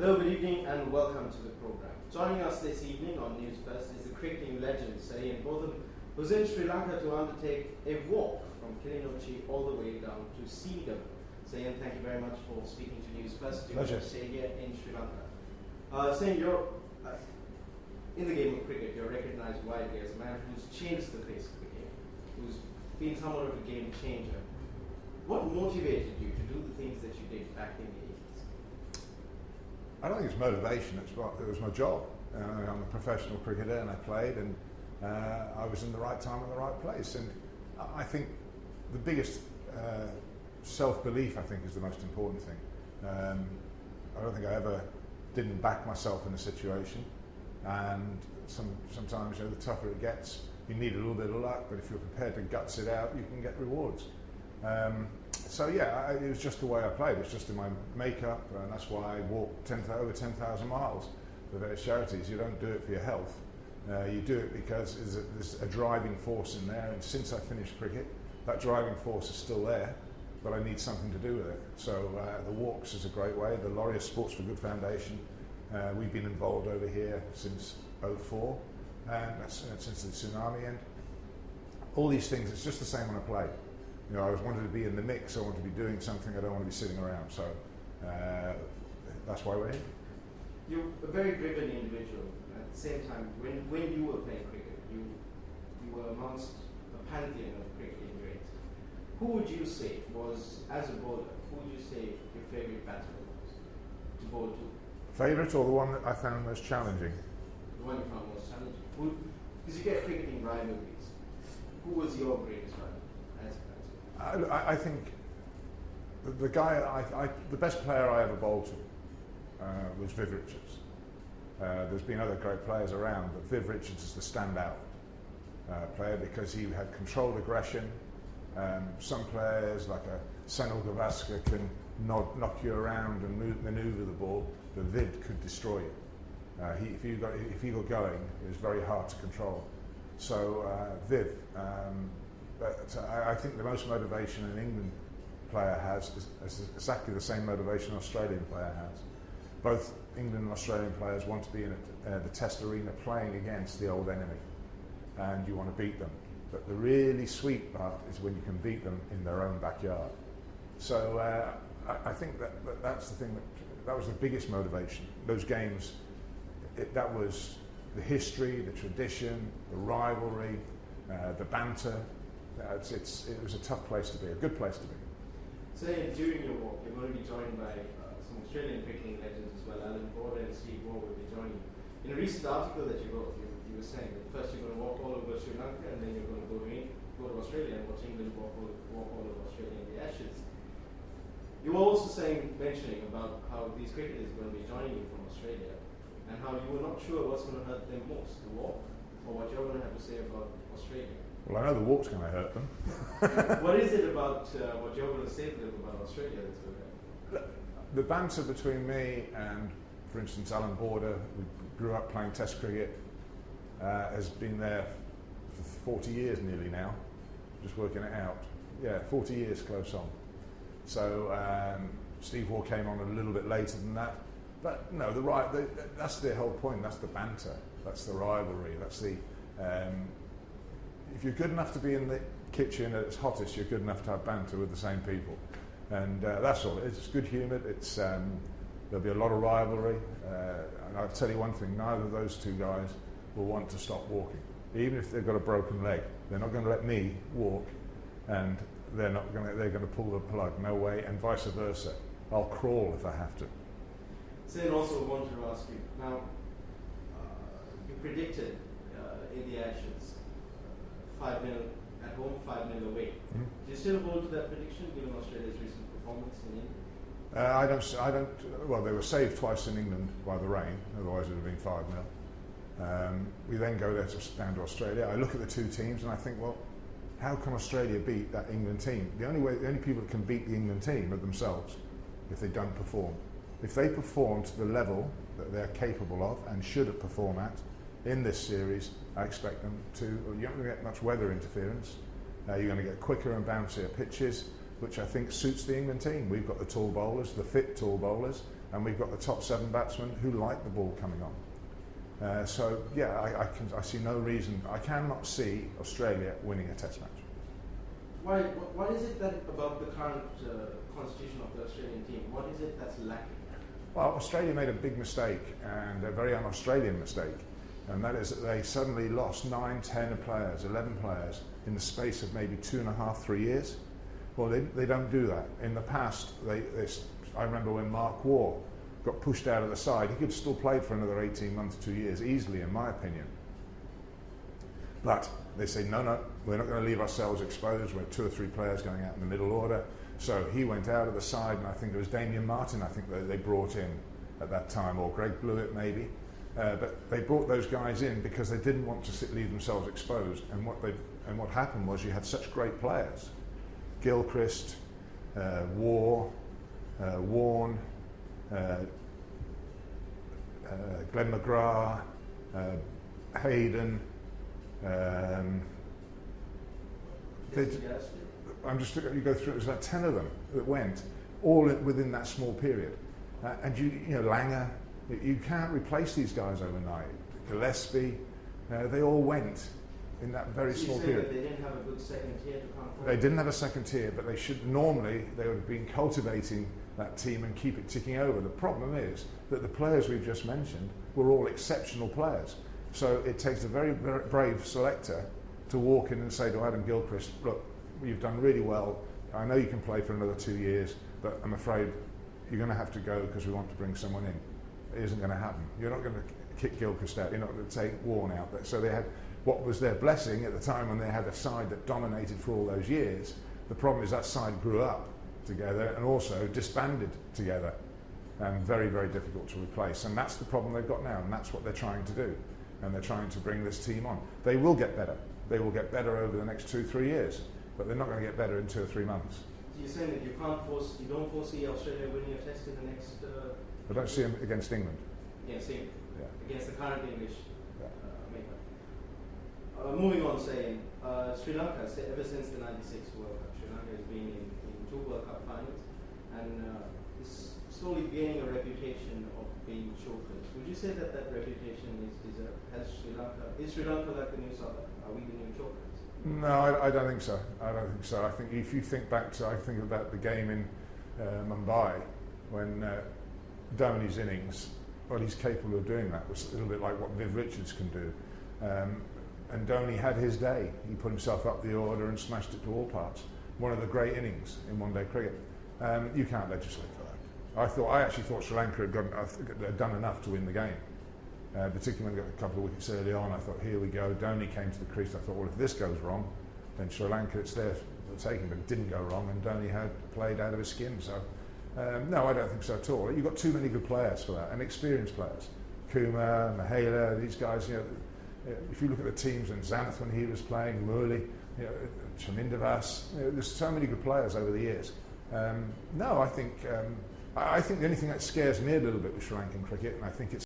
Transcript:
Hello, good evening and welcome to the program. Joining us this evening on News First is the cricketing legend Sayin Bodham, who's in Sri Lanka to undertake a walk from Kilinochchi all the way down to Seagam. Sayin, thank you very much for speaking to News First. You're going to stay here in Sri Lanka. Sayin, you're in the game of cricket, you're recognized widely as a man who's changed the face of the game, who's been somewhat of a game changer. What motivated you to do the things that you did back in the 80s? I don't think it's motivation, it was my job. I'm a professional cricketer and I played, and I was in the right time in the right place. And I think the biggest self-belief, I think, is the most important thing. I don't think I ever didn't back myself in a situation, and sometimes, you know, the tougher it gets, you need a little bit of luck, but if you're prepared to guts it out, you can get rewards. So yeah, it was just the way I played. It's just in my makeup, and that's why I walked over 10,000 miles for various charities. You don't do it for your health. You do it because there's a driving force in there, and since I finished cricket, that driving force is still there, but I need something to do with it. So the walks is a great way. The Laureate Sports for Good Foundation, we've been involved over here since '04, and that's since the tsunami. And all these things, it's just the same when I play. You know, I always wanted to be in the mix. I want to be doing something. I don't want to be sitting around. So that's why we're here. You're a very driven individual. At the same time, when you were playing cricket, you were amongst a pantheon of cricketing greats. Who would you say was, as a bowler, who would you say your favourite batsman was to bowl to? Favourite, or the one that I found most challenging? The one you found most challenging. Because you get cricketing rivalries. Who was your greatest rival as a batsman? I think the best player I ever bowled to was Viv Richards. There's been other great players around, but Viv Richards is the standout player because he had controlled aggression. Some players, like a Sunil Gavaskar, can knock you around and manoeuvre the ball, but Viv could destroy you. If he got going, it was very hard to control. So Viv. But I think the most motivation an England player has is exactly the same motivation an Australian player has. Both England and Australian players want to be in the test arena playing against the old enemy, and you want to beat them. But the really sweet part is when you can beat them in their own backyard. So I think that's the thing, that was the biggest motivation. Those games, that was the history, the tradition, the rivalry, the banter. It was a tough place to be, a good place to be. So during your walk, you're going to be joined by some Australian cricketing legends as well. Alan Border and Steve Waugh will be joining you. In a recent article that you wrote, you were saying that first you're going to walk all over Sri Lanka, and then you're going to go to Australia and watch England walk all over Australia in the Ashes. You were also mentioning about how these cricketers are going to be joining you from Australia, and how you were not sure what's going to hurt them most, the walk, or what you're going to have to say about Australia. Well, I know the walk's going to hurt them. What is it about what you're going to say to them about Australia that's going to hurt them? The banter between me and, for instance, Alan Border, who grew up playing Test cricket, has been there for 40 years nearly now, just working it out. Yeah, 40 years close on. So Steve Waugh came on a little bit later than that. But no, that's the whole point. That's the banter. That's the rivalry. That's the... if you're good enough to be in the kitchen at its hottest, you're good enough to have banter with the same people. And that's all it is. It's good humoured. There'll be a lot of rivalry. And I'll tell you one thing, neither of those two guys will want to stop walking. Even if they've got a broken leg, they're not going to let me walk, and they're going to pull the plug. No way, and vice versa. I'll crawl if I have to. Then also wanted to ask you, now, you predicted in the Ashes 5-0 at home, 5-0 away. Mm-hmm. Do you still hold to that prediction given Australia's recent performance in England? I don't. Well, they were saved twice in England by the rain. Otherwise, it would have been 5-0. We then go down to Australia. I look at the two teams and I think, well, how can Australia beat that England team? The only people that can beat the England team are themselves if they don't perform. If they perform to the level that they're capable of and should have performed at in this series, I expect them to. You're not going to get much weather interference. You're going to get quicker and bouncier pitches, which I think suits the England team. We've got the tall bowlers, the fit tall bowlers. and we've got the top 7 batsmen who like the ball coming on. So yeah, I see no reason. I cannot see Australia winning a Test match. Why is it that about the current constitution of the Australian team? What is it that's lacking? Well, Australia made a big mistake, and a very un-Australian mistake, and that is that they suddenly lost 9, 10 players, 11 players in the space of maybe 2.5, 3 years. Well, they don't do that. In the past, I remember when Mark Waugh got pushed out of the side, he could have still played for another 18 months, 2 years, easily, in my opinion. But they say, no, we're not going to leave ourselves exposed. We're 2 or 3 players going out in the middle order. So he went out of the side, and I think it was Damien Martin, I think they brought in at that time, or Greg Blewett maybe. But they brought those guys in because they didn't want to leave themselves exposed. And what happened was you had such great players. Gilchrist, Waugh, Warne, Glenn McGrath, Hayden. You go through, it was about 10 of them that went, all within that small period. And you know, Lanka, you can't replace these guys overnight. Gillespie, they all went in that very small period. That they didn't have a good second tier to come forward? They didn't have a second tier, but they would have been cultivating that team and keep it ticking over. The problem is that the players we've just mentioned were all exceptional players. So it takes a very, very brave selector to walk in and say to Adam Gilchrist, look, you've done really well. I know you can play for another 2 years, but I'm afraid you're going to have to go because we want to bring someone in. It isn't going to happen. You're not going to kick Gilchrist out. You're not going to take Warne out. So they had what was their blessing at the time when they had a side that dominated for all those years. The problem is that side grew up together and also disbanded together, and very, very difficult to replace. And that's the problem they've got now, and that's what they're trying to do. And they're trying to bring this team on. They will get better. They will get better over the next 2-3 years, but they're not going to get better in 2 or 3 months. So you're saying that you don't foresee Australia winning a Test in the next... I don't see them against England. Against England? Yeah. Against the current English makeup. Moving on, Sri Lanka, ever since the 96 World Cup, Sri Lanka has been in 2 World Cup finals and is slowly gaining a reputation of being chokers. Would you say that reputation is deserved? Is Sri Lanka like the new South Africa? Are we the new chokers? No, I don't think so. I think if you think back to, I think about the game in Mumbai when Dhoni's innings, what he's capable of doing that was a little bit like what Viv Richards can do. And Dhoni had his day. He put himself up the order and smashed it to all parts. One of the great innings in one-day cricket. You can't legislate for that. I actually thought Sri Lanka had done enough to win the game. Particularly when they got a couple of wickets early on. I thought, here we go. Dhoni came to the crease. I thought, well, if this goes wrong, then Sri Lanka, it's theirs for taking. But it didn't go wrong, and Dhoni had played out of his skin. So, no, I don't think so at all. You've got too many good players for that, and experienced players. Kumar, Mahela, these guys, you know, if you look at the teams, and Xanath when he was playing, Murli, you know, Chamindavas, you know, there's so many good players over the years. No, I think the only thing that scares me a little bit with Sri Lankan cricket, and I think it's